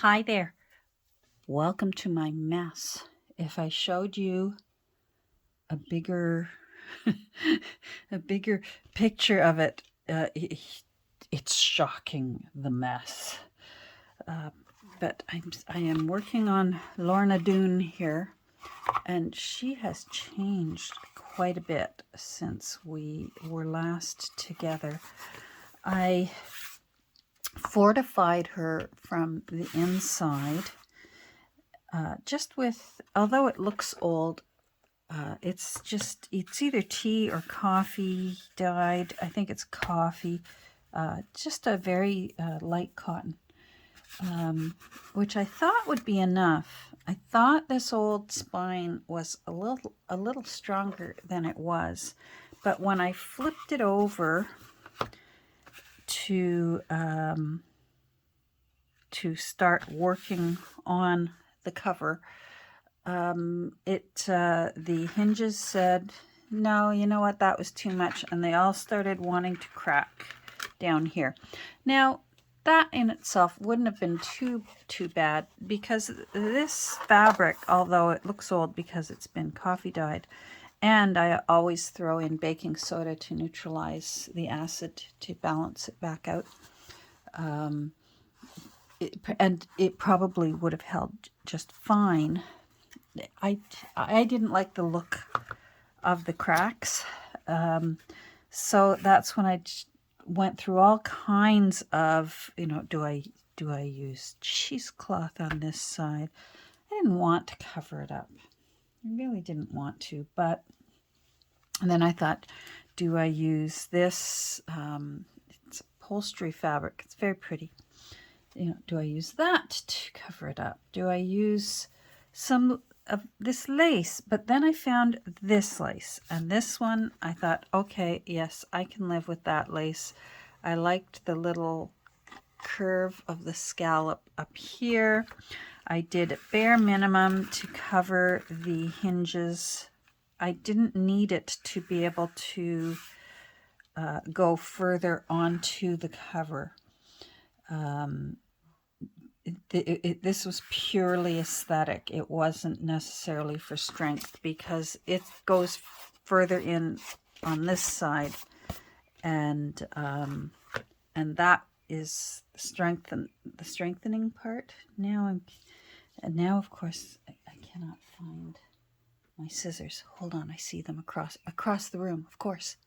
Hi there. Welcome to my mess. If I showed you a bigger a bigger picture of it, it's shocking, the mess. But I am working on Lorna Doone here, and she has changed quite a bit since we were last together. I fortified her from the inside, just with, although it looks old, it's either tea or coffee dyed. I think it's coffee. Just a very light cotton, which I thought would be enough. I thought this old spine was a little stronger than it was, but when I flipped it over to start working on the cover, the hinges said, no, you know what, that was too much, and they all started wanting to crack down here. Now, that in itself wouldn't have been too bad, because this fabric, although it looks old because it's been coffee dyed, and I always throw in baking soda to neutralize the acid to balance it back out, it probably would have held just fine. I didn't like the look of the cracks, so that's when I went through all kinds of, do I use cheesecloth on this side? I didn't want to cover it up. I really didn't want to, and then I thought, do I use this? It's upholstery fabric. It's very pretty. Do I use that to cover it up? Do I use some of this lace? But then I found this lace, and this one I thought, okay, yes, I can live with that lace. I liked the little curve of the scallop up here. I did a bare minimum to cover the hinges. I didn't need it to be able to go further onto the cover. This was purely aesthetic. It wasn't necessarily for strength, because it goes further in on this side, and that is the strengthening part. Now of course I cannot find my scissors. Hold on, I see them across the room. Of course,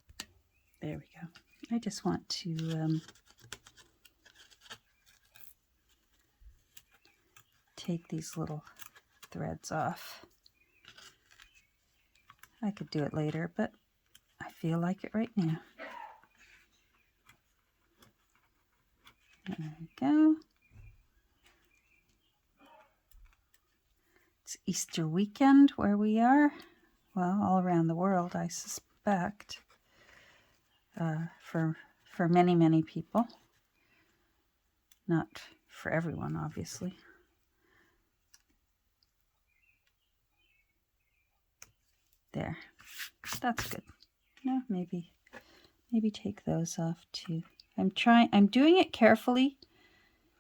there we go. I just want to take these little threads off. I could do it later, but I feel like it right now. There we go. It's Easter weekend where we are. Well, all around the world, I suspect. For many people. Not for everyone, obviously. There, that's good. No, maybe take those off too. I'm doing it carefully,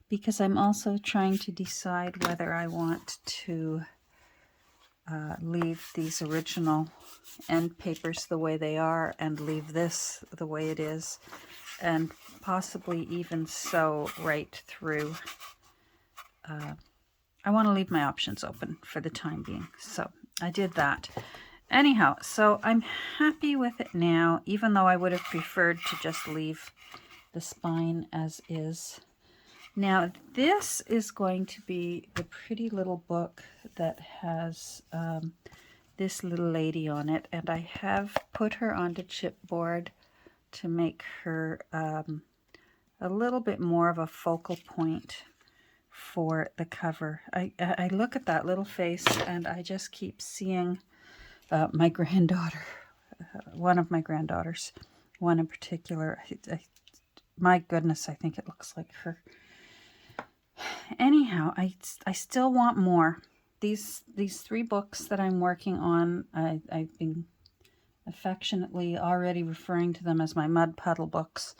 because I'm also trying to decide whether I want to leave these original end papers the way they are and leave this the way it is, and possibly even sew right through. I want to leave my options open for the time being, so I did that. Anyhow, so I'm happy with it now, even though I would have preferred to just leave the spine as is. Now, this is going to be the pretty little book that has this little lady on it, and I have put her onto chipboard to make her a little bit more of a focal point for the cover. I look at that little face, and I just keep seeing my granddaughter, one of my granddaughters, one in particular. My goodness, I think it looks like her. Anyhow, I still want more. These 3 books that I'm working on, I've been affectionately already referring to them as my Mud Puddle books.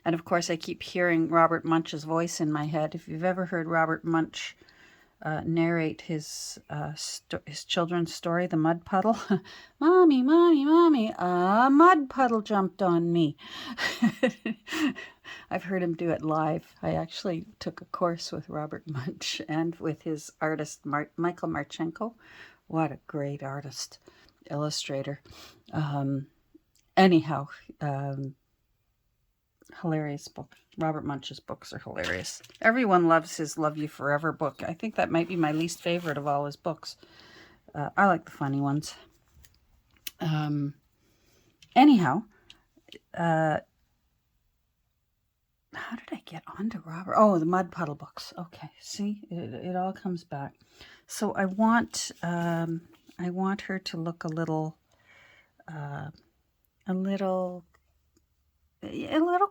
And of course, I keep hearing Robert Munch's voice in my head. If you've ever heard Robert Munch narrate his children's story, The Mud Puddle. Mommy, mommy, mommy, a mud puddle jumped on me. I've heard him do it live. I actually took a course with Robert Munch and with his artist, Michael Marchenko. What a great artist, illustrator. Anyhow, hilarious book. Robert Munch's books are hilarious. Everyone loves his Love You Forever book. I think that might be my least favorite of all his books. I like the funny ones. Anyhow, how did I get onto Robert? Oh, the Mud Puddle books. Okay, see, it all comes back. So I want her to look a little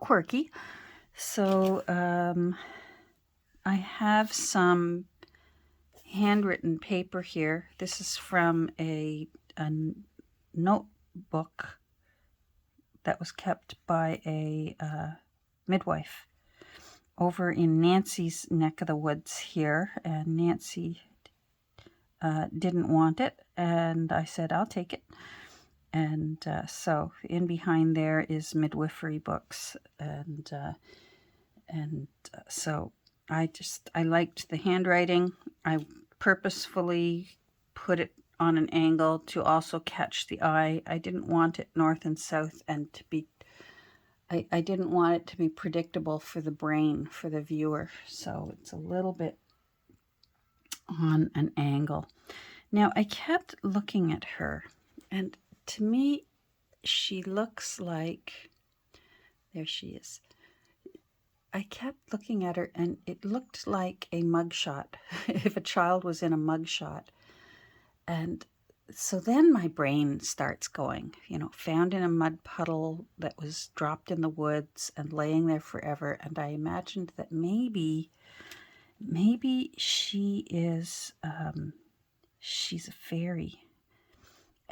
quirky. So I have some handwritten paper here. This is from a notebook that was kept by a midwife over in Nancy's neck of the woods here. And Nancy didn't want it. And I said, I'll take it. And so in behind there is midwifery books, and so I liked the handwriting. I purposefully put it on an angle to also catch the eye. I didn't want it north and south and to be, I didn't want it to be predictable for the brain, for the viewer. So it's a little bit on an angle. Now I kept looking at her, and to me, she looks like, there she is. I kept looking at her, and it looked like a mugshot, if a child was in a mugshot. And so then my brain starts going, found in a mud puddle that was dropped in the woods and laying there forever. And I imagined that maybe she is, she's a fairy.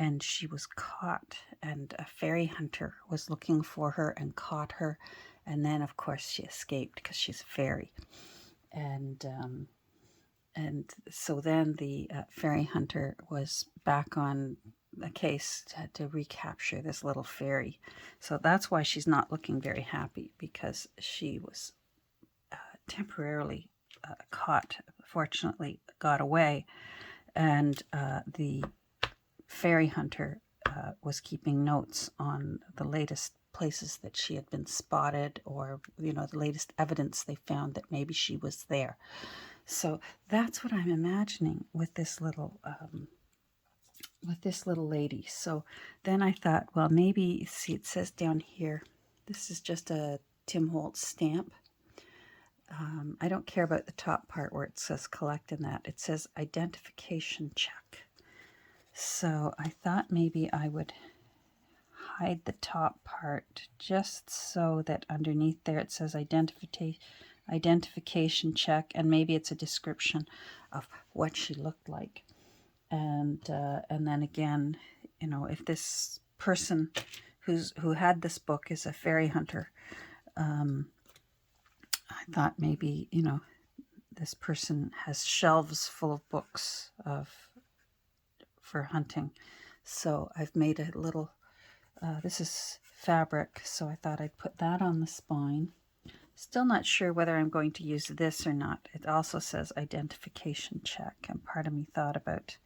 And she was caught, and a fairy hunter was looking for her and caught her. And then, of course, she escaped because she's a fairy. And so then the fairy hunter was back on the case to recapture this little fairy. So that's why she's not looking very happy, because she was temporarily caught, fortunately got away. And the fairy hunter was keeping notes on the latest places that she had been spotted, or the latest evidence they found that maybe she was there. So that's what I'm imagining with this little lady. So then I thought, well, maybe, see, it says down here, this is just a Tim Holtz stamp. I don't care about the top part where it says collect and that. It says identification check. So I thought maybe I would hide the top part just so that underneath there it says identification check, and maybe it's a description of what she looked like. And then again, if this person who had this book is a fairy hunter, I thought maybe, this person has shelves full of books for hunting. So I've made a little, this is fabric, so I thought I'd put that on the spine. Still not sure whether I'm going to use this or not. It also says identification check, and part of me thought about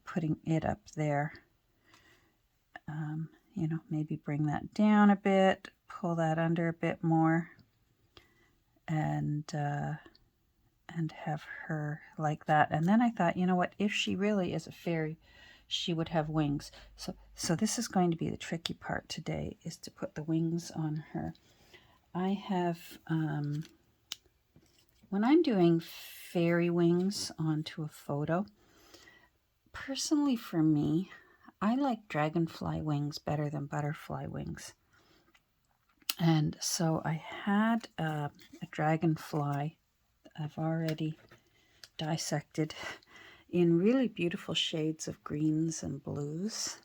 putting it up there. Maybe bring that down a bit, pull that under a bit more, and have her like that. And then I thought, what, if she really is a fairy, she would have wings. So this is going to be the tricky part today, is to put the wings on her. I have, when I'm doing fairy wings onto a photo, personally for me, I like dragonfly wings better than butterfly wings. And so I had a dragonfly I've already dissected in really beautiful shades of greens and blues.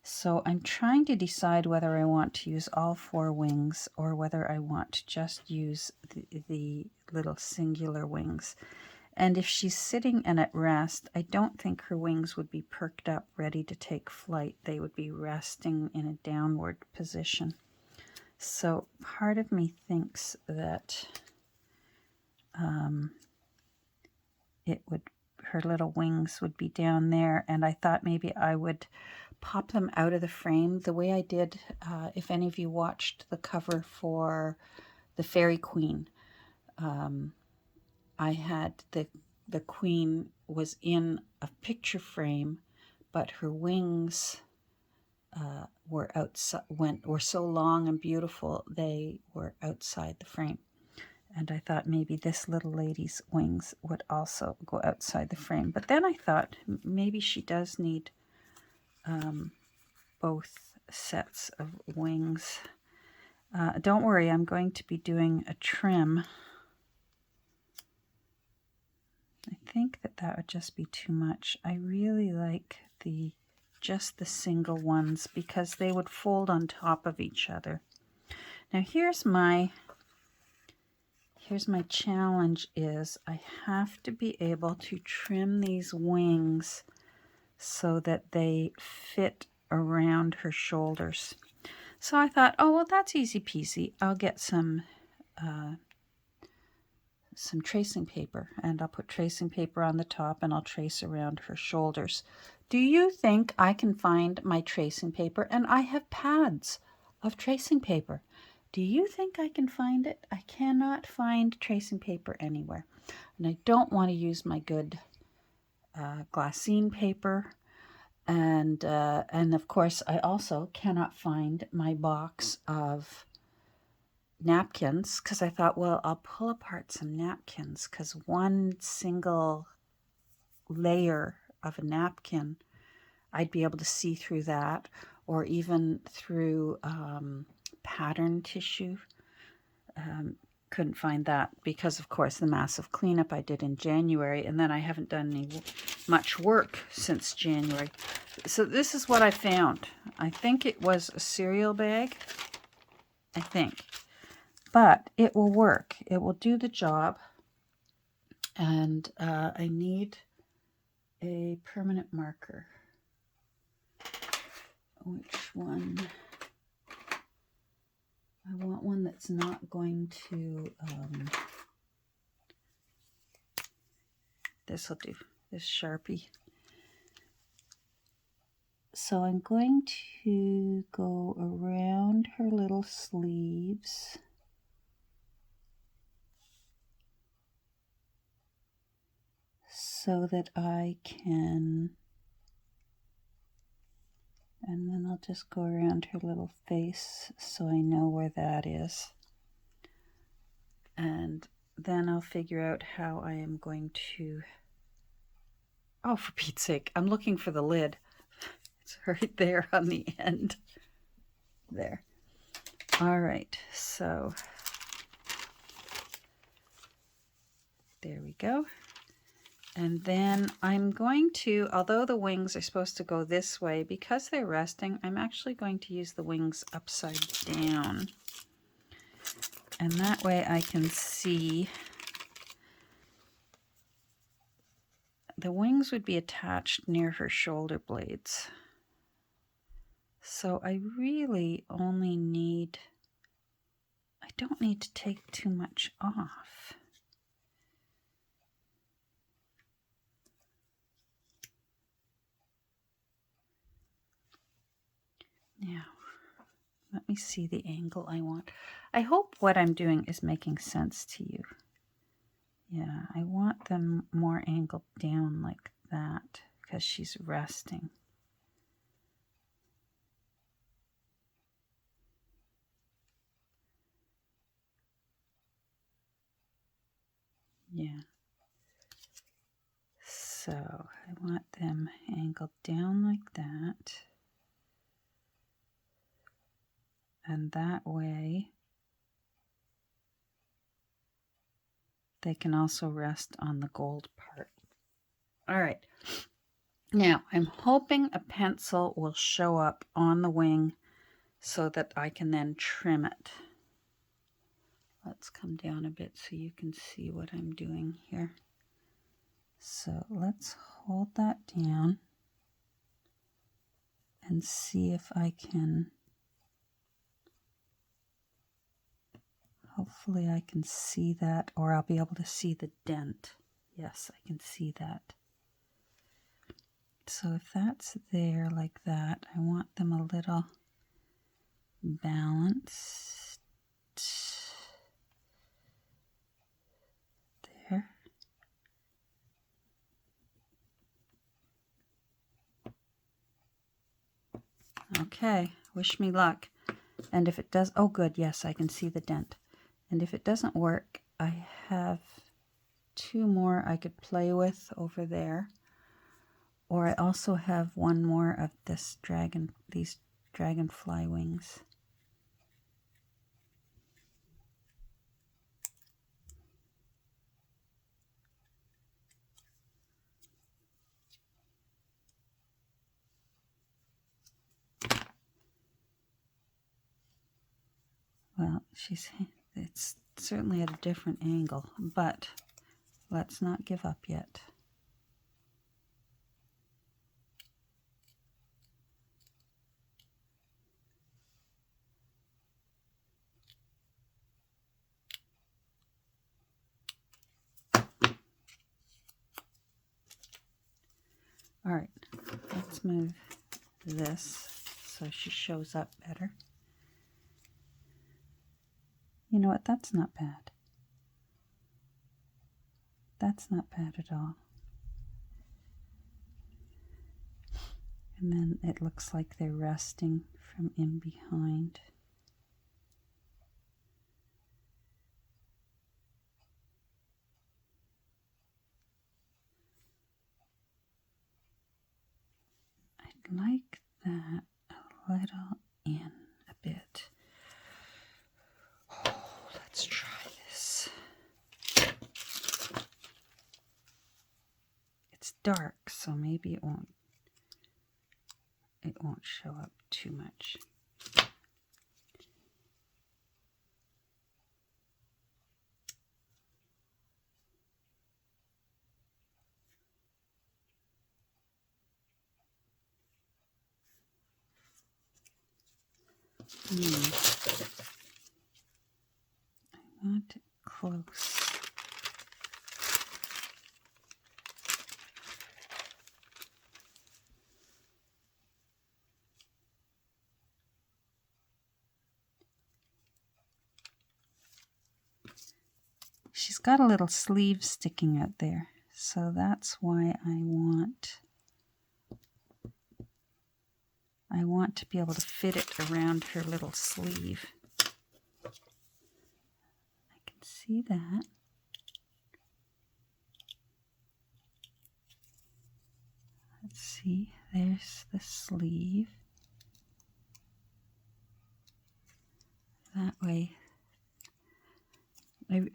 So I'm trying to decide whether I want to use all 4 wings or whether I want to just use the little singular wings. And if she's sitting and at rest, I don't think her wings would be perked up, ready to take flight. They would be resting in a downward position. So part of me thinks that her little wings would be down there, and I thought maybe I would pop them out of the frame the way I did, if any of you watched the cover for the Faerie Queen. I had the queen was in a picture frame, but her wings were so long and beautiful they were outside the frame. And I thought maybe this little lady's wings would also go outside the frame. But then I thought maybe she does need both sets of wings. Don't worry, I'm going to be doing a trim. I think that would just be too much. I really like just the single ones because they would fold on top of each other. Now here's my challenge is I have to be able to trim these wings so that they fit around her shoulders. So I thought, oh, well, that's easy peasy. I'll get some tracing paper, and I'll put tracing paper on the top and I'll trace around her shoulders. Do you think I can find my tracing paper? And I have pads of tracing paper. Do you think I can find it? I cannot find tracing paper anywhere. And I don't want to use my good glassine paper. And of course, I also cannot find my box of napkins because I thought, well, I'll pull apart some napkins because one single layer of a napkin, I'd be able to see through that, or even through pattern tissue. Couldn't find that because, of course, the massive cleanup I did in January, and then I haven't done much work since January. So this is what I found. I think it was a cereal bag, I think. But it will work. It will do the job. And I need a permanent marker. Which one? I want one that's not going to... this will do. This Sharpie. So I'm going to go around her little sleeves. So that I can, and then I'll just go around her little face so I know where that is. And then I'll figure out how I am going to, oh, for Pete's sake, I'm looking for the lid. It's right there on the end. There. All right, so there we go. And then I'm going to, although the wings are supposed to go this way, because they're resting, I'm actually going to use the wings upside down. And that way I can see the wings would be attached near her shoulder blades. So I really only need, I don't need to take too much off. Now, let me see the angle I want. I hope what I'm doing is making sense to you. Yeah, I want them more angled down like that because she's resting. Yeah. So I want them angled down like that. And that way they can also rest on the gold part. All right. Now, I'm hoping a pencil will show up on the wing so that I can then trim it. Let's come down a bit so you can see what I'm doing here. So let's hold that down and see if I can, hopefully I can see that, or I'll be able to see the dent. Yes, I can see that. So if that's there like that, I want them a little balanced. There. Okay, wish me luck. And if it does, oh good, yes, I can see the dent. And if it doesn't work, I have 2 more I could play with over there. Or I also have 1 more of this these dragonfly wings. Well, it's certainly at a different angle, but let's not give up yet. All right, let's move this so she shows up better. You know what? That's not bad. That's not bad at all. And then it looks like they're resting from in behind. I'd like that a little in a bit. Oh, let's try this. It's dark, so maybe it won't show up too much. I want it close. She's got a little sleeve sticking out there, so that's why I want to be able to fit it around her little sleeve. I can see that. Let's see, there's the sleeve. That way.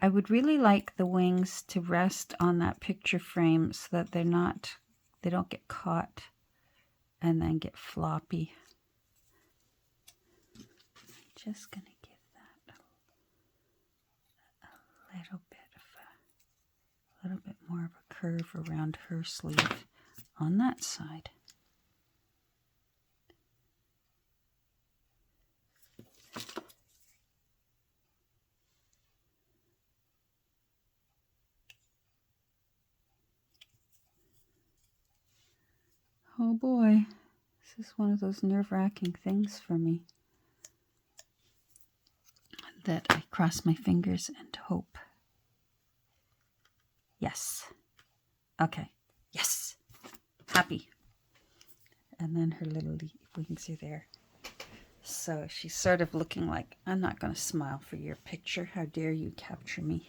I would really like the wings to rest on that picture frame so that they don't get caught and then get floppy. I'm just going to give that a little bit more of a curve around her sleeve on that side. Oh boy, this is one of those nerve-wracking things for me that I cross my fingers and hope. Yes. Okay. Yes. Happy. And then her little wings are there. So she's sort of looking like, I'm not going to smile for your picture. How dare you capture me?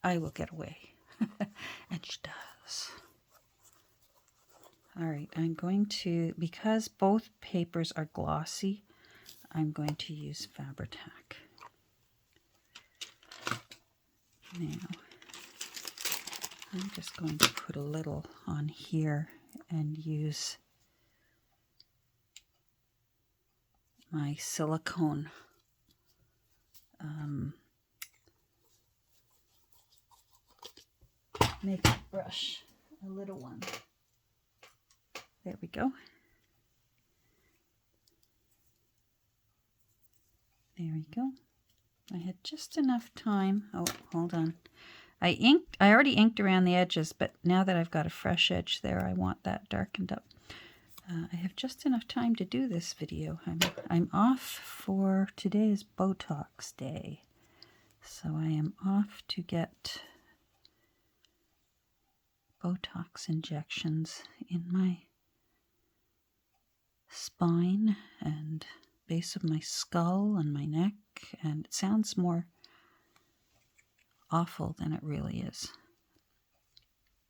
I will get away. And she does. All right, I'm going to, because both papers are glossy, I'm going to use Fabri-Tac. Now, I'm just going to put a little on here and use my silicone makeup brush, a little one. There we go. There we go. I had just enough time. Oh, hold on. I already inked around the edges, but now that I've got a fresh edge there, I want that darkened up. I have just enough time to do this video. I'm off for today's Botox day. So I am off to get Botox injections in my spine and base of my skull and my neck, and it sounds more awful than it really is.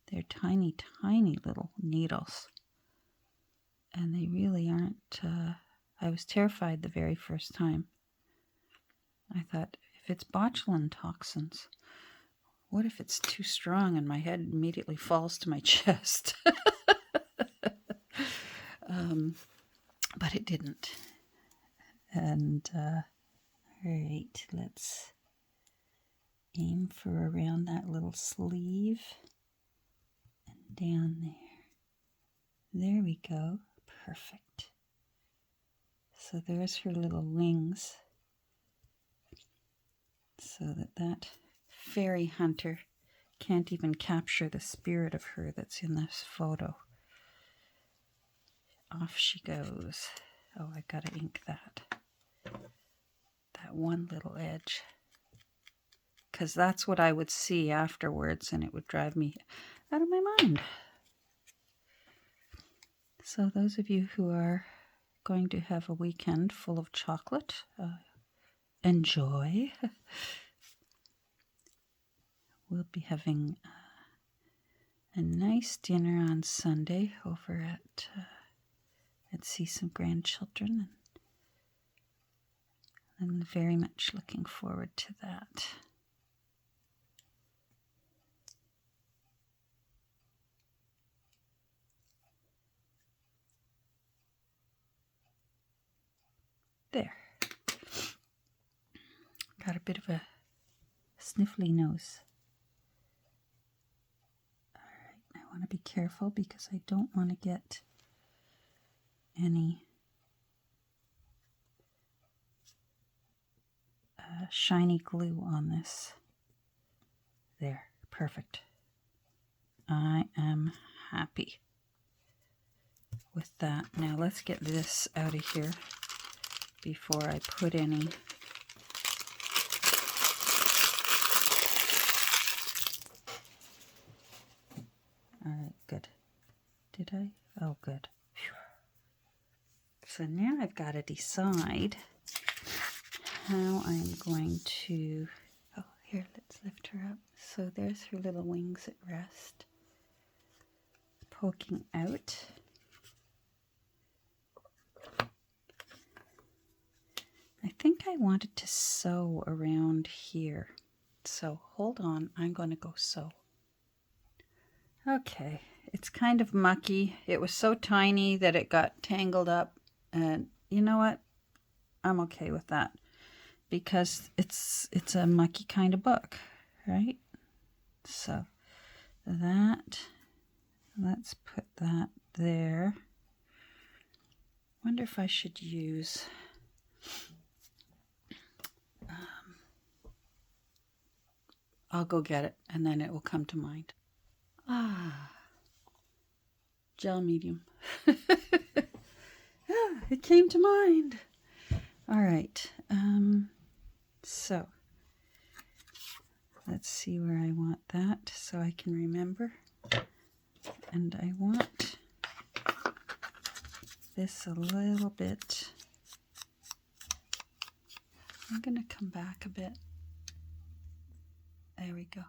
They're tiny, tiny little needles, and they really aren't, I was terrified the very first time. I thought, if it's botulinum toxins, what if it's too strong and my head immediately falls to my chest? But it didn't. And, all right, let's aim for around that little sleeve and down there. There we go. Perfect. So there's her little wings, so that fairy hunter can't even capture the spirit of her that's in this photo. Off she goes. Oh, I gotta ink that one little edge, because that's what I would see afterwards and it would drive me out of my mind. So those of you who are going to have a weekend full of chocolate, enjoy. We'll be having a nice dinner on Sunday over at see some grandchildren, and I'm very much looking forward to that. There. Got a bit of a sniffly nose. All right, I want to be careful because I don't want to get any shiny glue on this. There, perfect. I am happy with that. Now let's get this out of here before I put any all right, good. Did I? Oh, good. Whew. So now I've got to decide how I'm going to, oh, here, let's lift her up. So there's her little wings at rest, poking out. I think I wanted to sew around here. So hold on, I'm going to go sew. Okay, it's kind of mucky. It was so tiny that it got tangled up, and you know what? I'm okay with that because it's a mucky kind of book, right? So that, let's put that there. Wonder if I should use I'll go get it and then it will come to mind. Gel medium. It came to mind. All right. So let's see where I want that so I can remember. And I want this a little bit. I'm going to come back a bit. There we go.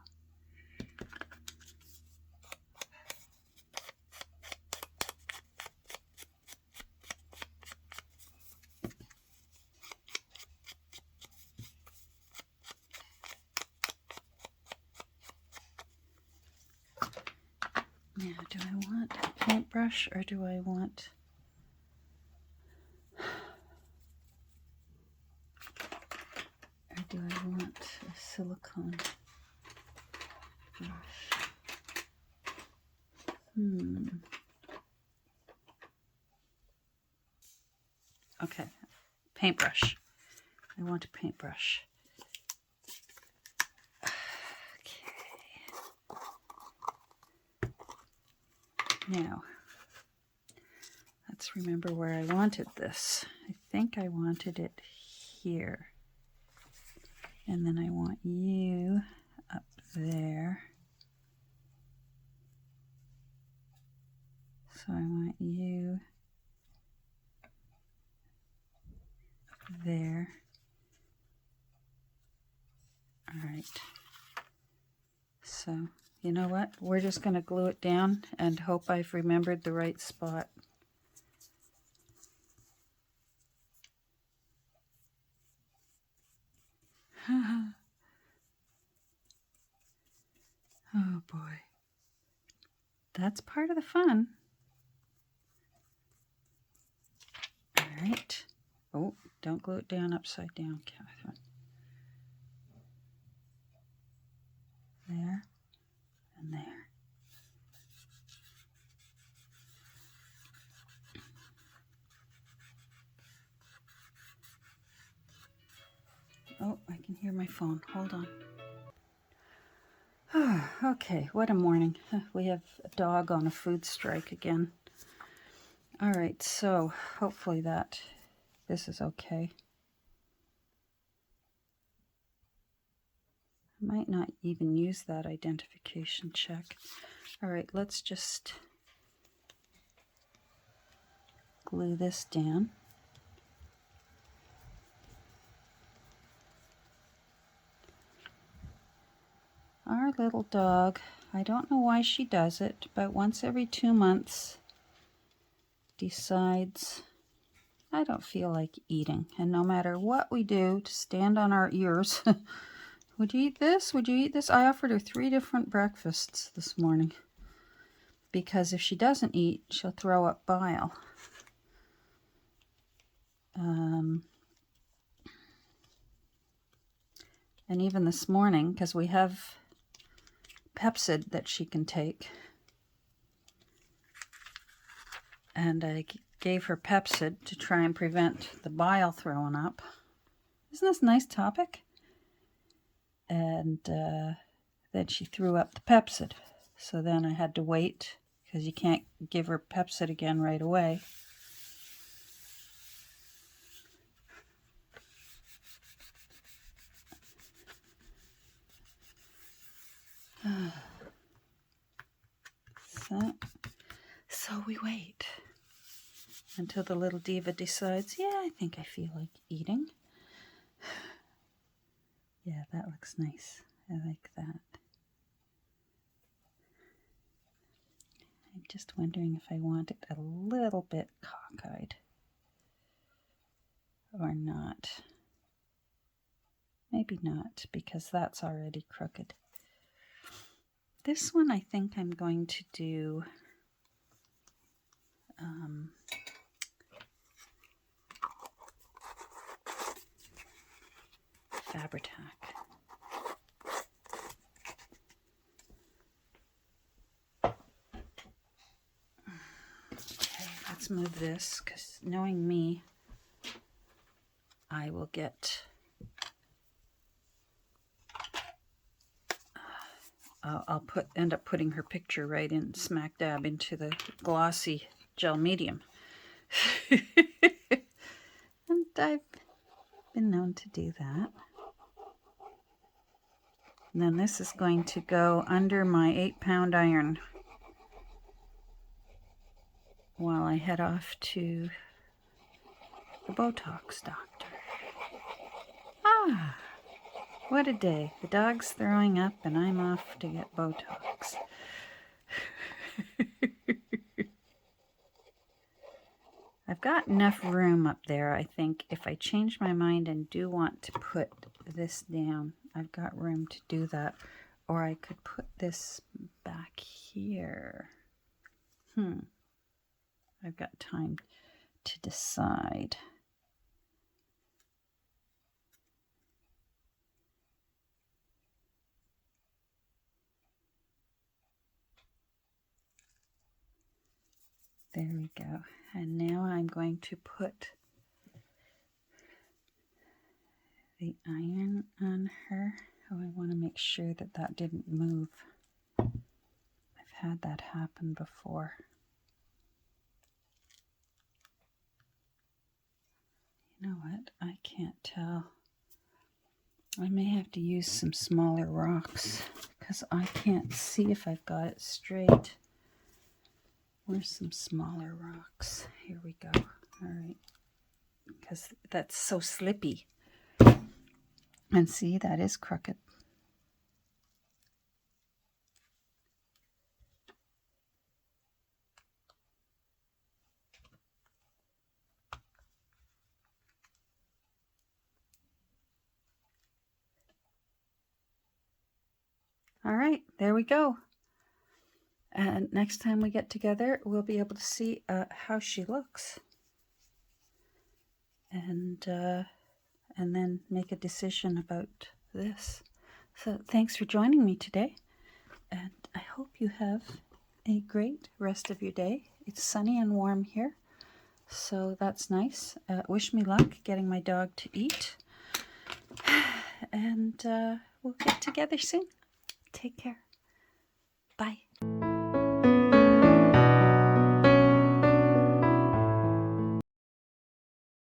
Now Do I want a paintbrush or do I want... Or do I want a silicone brush? Okay, paintbrush. I want a paintbrush. Okay. Now, let's remember where I wanted this. I think I wanted it here. And then I want you up there. So I want you there. All right. So, you know what? We're just going to glue it down and hope I've remembered the right spot. Oh boy. That's part of the fun. All right. Oh, don't glue it down upside down, Catherine. There and there. Oh, I can hear my phone. Hold on. Okay, what a morning. We have a dog on a food strike again. All right, so hopefully this is okay. I might not even use that identification check. All right, let's just glue this down. Our little dog, I don't know why she does it, but once every 2 months decides, I don't feel like eating. And no matter what we do to stand on our ears, would you eat this? Would you eat this? I offered her 3 different breakfasts this morning. Because if she doesn't eat, she'll throw up bile. And even this morning, because we have Pepsid that she can take, and I gave her Pepsid to try and prevent the bile throwing up. Isn't this a nice topic? And then she threw up the Pepsid. So then I had to wait, because you can't give her Pepsid again right away. So we wait until the little diva decides, yeah, I think I feel like eating. Yeah, that looks nice. I like that. I'm just wondering if I want it a little bit cockeyed or not. Maybe not, because that's already crooked. This one I think I'm going to do Fabri-Tac. Okay, let's move this, because knowing me, I will get... I'll end up putting her picture right in smack dab into the glossy gel medium. And I've been known to do that. And then this is going to go under my 8-pound iron while I head off to the Botox doctor. Ah! What a day. The dog's throwing up and I'm off to get Botox. I've got enough room up there, I think. If I change my mind and do want to put this down, I've got room to do that. Or I could put this back here. I've got time to decide. There we go. And now I'm going to put the iron on her. Oh, I want to make sure that that didn't move. I've had that happen before. You know what? I can't tell. I may have to use some smaller rocks because I can't see if I've got it straight. Where's some smaller rocks? Here we go. All right. Because that's so slippy. And see, that is crooked. All right, there we go. And next time we get together, we'll be able to see how she looks. And then make a decision about this. So thanks for joining me today. And I hope you have a great rest of your day. It's sunny and warm here, so that's nice. Wish me luck getting my dog to eat. And we'll get together soon. Take care. Bye.